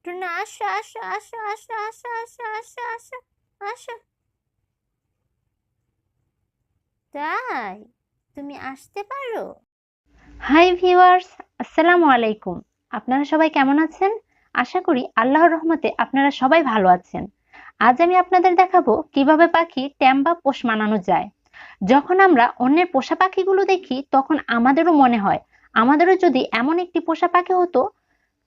Tuna আসো আসো আসো আসো আসো আসো আসো আসো আসো। তাই তুমি আসতে পারো? হাই ভিউয়ার্স, আসসালামু আলাইকুম। আপনারা সবাই কেমন আছেন? আশা করি আল্লাহর রহমতে আপনারা সবাই ভালো আছেন। আজ আমি আপনাদের দেখাবো কিভাবে পাখি ট্যাম বা পোষ মানানো যায়। যখন আমরা অন্যের পোষা পাখিগুলো দেখি তখন আমাদেরও মনে হয় আমাদেরও যদি এমন একটি পোষা পাখি হতো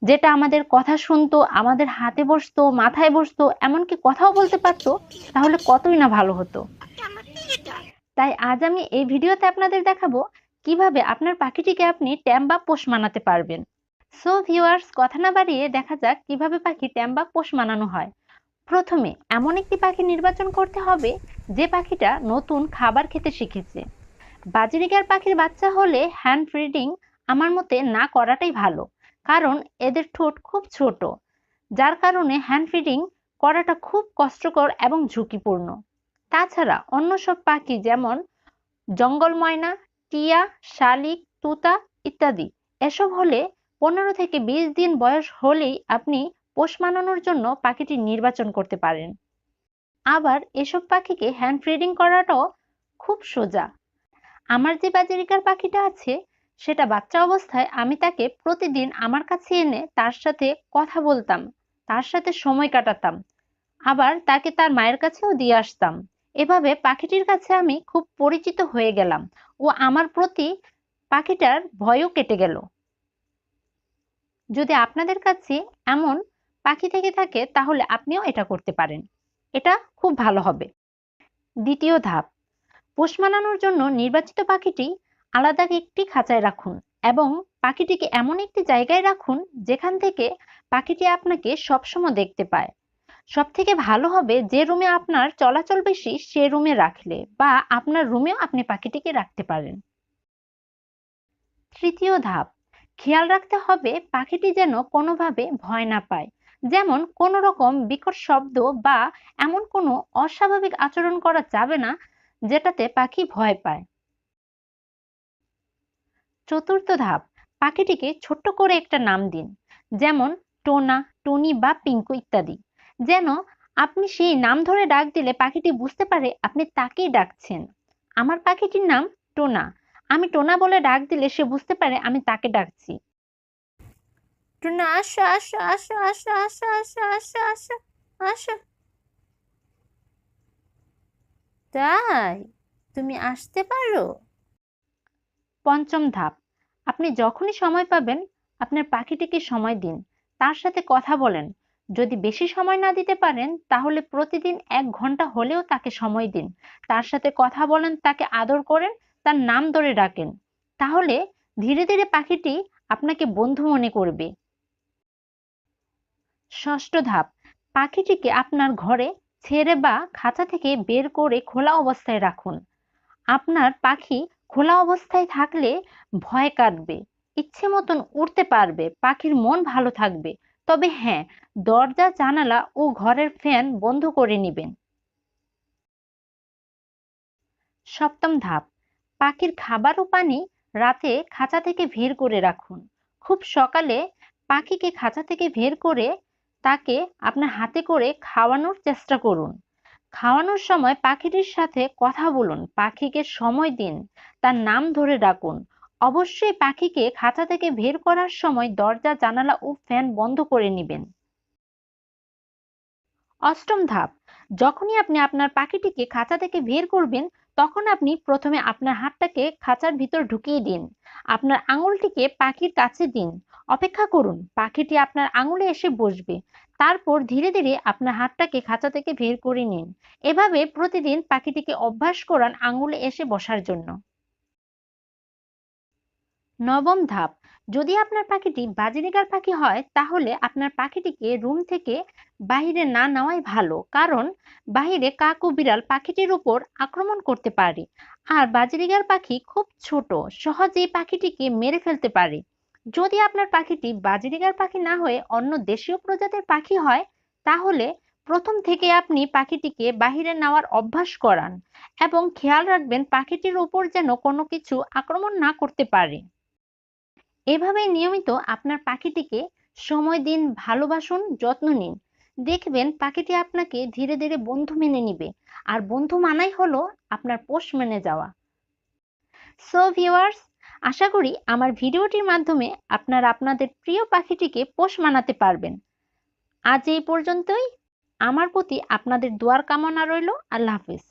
যেটা আমাদের কথা শুনতো, আমাদের হাতে বসতো, মাথায় বসতো, এমনকি কথাও বলতে পারতো, তাহলে কতই না ভালো হতো। তাই আজ আমি এই ভিডিওতে আপনাদের দেখাবো কিভাবে আপনার পাখিটিকে আপনি ট্যাম বা পোষ মানাতে পারবেন। সো ভিউয়ার্স, কথা না বাড়িয়ে দেখা যাক কিভাবে পাখি ট্যাম বা পোষ মানানো হয়। প্রথমে এমন একটি পাখি নির্বাচন করতে হবে যে পাখিটা নতুন খাবার খেতে শিখেছে। বাজরিগার পাখির বাচ্চা হলে হ্যান্ড ফিডিং আমার মতে না করাটাই ভালো, কারণ এদের ঠোঁট খুব ছোট, যার কারণে হ্যান্ড ফিডিং করাটা খুব কষ্টকর এবং ঝুঁকিপূর্ণ। তাছাড়া অন্য সব পাখি যেমন জঙ্গল ময়না, টিয়া, শালিক, তুতা ইত্যাদি এসব হলে 15 থেকে 20 দিন বয়স হলেই আপনি পোষ মানানোর জন্য পাখিটি নির্বাচন করতে পারেন। আবার এসব পাখিকে হ্যান্ড ফিডিং করাটাও খুব সোজা। আমার যে বাজরিকার পাখিটা আছে সেটা বাচ্চা অবস্থায় আমি তাকে প্রতিদিন আমার কাছে এনে তার সাথে কথা বলতাম, তার সাথে সময় কাটাতাম, আবার তাকে তার মায়ের কাছেও দিয়ে আসতাম। এভাবে পাখিটির কাছে আমি খুব পরিচিত হয়ে গেলাম ও আমার প্রতি পাখিটার ভয়ও কেটে গেল। যদি আপনাদের কাছে এমন পাখি থেকে থাকে তাহলে আপনিও এটা করতে পারেন, এটা খুব ভালো হবে। দ্বিতীয় ধাপ, পোষ মানানোর জন্য নির্বাচিত পাখিটি আলাদা একটি খাঁচায় রাখুন এবং পাখিটিকে এমন একটি জায়গায় রাখুন যেখান থেকে পাখিটি আপনাকে সবসময় দেখতে পায়। সবথেকে ভালো হবে যে রুমে আপনার চলাচল বেশি সে রুমে রাখলে, বা আপনার রুমেও আপনি পাখিটিকে রাখতে পারেন। তৃতীয় ধাপ, খেয়াল রাখতে হবে পাখিটি যেন কোনোভাবে ভয় না পায়, যেমন কোনো রকম বিকট শব্দ বা এমন কোনো অস্বাভাবিক আচরণ করা যাবে না যেটাতে পাখি ভয় পায়। চতুর্থ ধাপ, পাখিটিকে ছোট্ট করে একটা নাম দিন, যেমন টোনা, টুনি বা পিঙ্কু ইত্যাদি, যেন আপনি সেই নাম ধরে ডাক দিলে পাখিটি বুঝতে পারে আপনি তাকেই ডাকছেন। আমার পাখিটির নাম টোনা, আমি টোনা বলে ডাক দিলে সে বুঝতে পারে আমি তাকে ডাকছি। টুনা আসো আসো আসো আসো আসো আসো আসো আসো আসো। তাই তুমি আসতে পারো? পঞ্চম ধাপ, আপনি যখনই সময় পাবেন আপনার পাখিটিকে সময় দিন, তার সাথে কথা বলেন। যদি বেশি সময় না দিতে পারেন তাহলে প্রতিদিন 1 ঘন্টা হলেও তাকে সময় দিন, তার সাথে কথা বলেন, তাকে আদর করেন, তার নাম ধরে ডাকেন। তাহলে ধীরে ধীরে পাখিটি আপনাকে বন্ধু মনে করবে। ষষ্ঠ ধাপ, পাখিটিকে আপনার ঘরে ছেড়ে বা খাঁচা থেকে বের করে খোলা অবস্থায় রাখুন। আপনার পাখি খোলা অবস্থায় থাকলে ভয় কাটবে, ইচ্ছে মতন উড়তে পারবে, পাখির মন ভালো থাকবে। তবে হ্যাঁ, দরজা, জানালা ও ঘরের ফ্যান বন্ধ করে নেবেন। সপ্তম ধাপ, পাখির খাবার ও পানি রাতে খাঁচা থেকে বের করে রাখুন। খুব সকালে পাখিকে খাঁচা থেকে বের করে তাকে আপনার হাতে করে খাওয়ানোর চেষ্টা করুন। খাওয়ানোর সময় পাখিটির সাথে কথা বলুন, পাখিকে সময় দিন, তার নাম ধরে ডাকুন। অবশ্যই পাখিকে খাঁচা থেকে বের করার সময় দরজা, জানালা ও ফ্যান বন্ধ করে নেবেন। অষ্টম ধাপ, যখনই আপনি আপনার পাখিটিকে খাঁচা থেকে বের করবেন তখন আপনি প্রথমে আপনার হাতটাকে খাঁচার ভিতর ঢুকিয়ে দিন, আপনার আঙুলটিকে পাখির কাছে দিন, অপেক্ষা করুন, পাখিটি আপনার আঙুলে এসে বসবে। তারপর ধীরে ধীরে আপনার হাতটাকে খাঁচা থেকে বের করে নিন। এভাবে প্রতিদিন পাখিটিকে অভ্যাস করান আঙুলে এসে বসার জন্য। নবম ধাপ, যদি আপনার পাখিটি বাজরিগার পাখি হয় তাহলে আপনার পাখিটিকে রুম থেকে বাহিরে না নেওয়াই ভালো, কারণ বাহিরে কাক ও বিড়াল পাখিটির উপর আক্রমণ করতে পারে। আর বাজরিগার পাখি খুব ছোট, সহজেই পাখিটিকে মেরে ফেলতে পারে। যদি আপনার পাখিটি বাজরিগার পাখি না হয়ে অন্য দেশীয় প্রজাতির পাখি হয় তাহলে প্রথম থেকে আপনি পাখিটিকে বাহিরে নেওয়ার অভ্যাস করান এবং খেয়াল রাখবেন পাখিটির উপর যেন কোনো কিছু আক্রমণ না করতে পারে। এভাবে নিয়মিত আপনার পাখিটিকে সময় দিন, ভালোবাসুন, যত্ন নিন। দেখবেন পাখিটি আপনাকে ধীরে ধীরে বন্ধু মেনে নিবে। আর বন্ধু মানাই হলো আপনার পোষ মেনে যাওয়া। সো ভিউয়ার্স, আশা করি আমার ভিডিওটির মাধ্যমে আপনারা আপনাদের প্রিয় পাখিটিকে পোষ মানাতে পারবেন। আজ এই পর্যন্তই। আমার প্রতি আপনাদের দোয়ার কামনা রইল। আল্লাহ হাফেজ।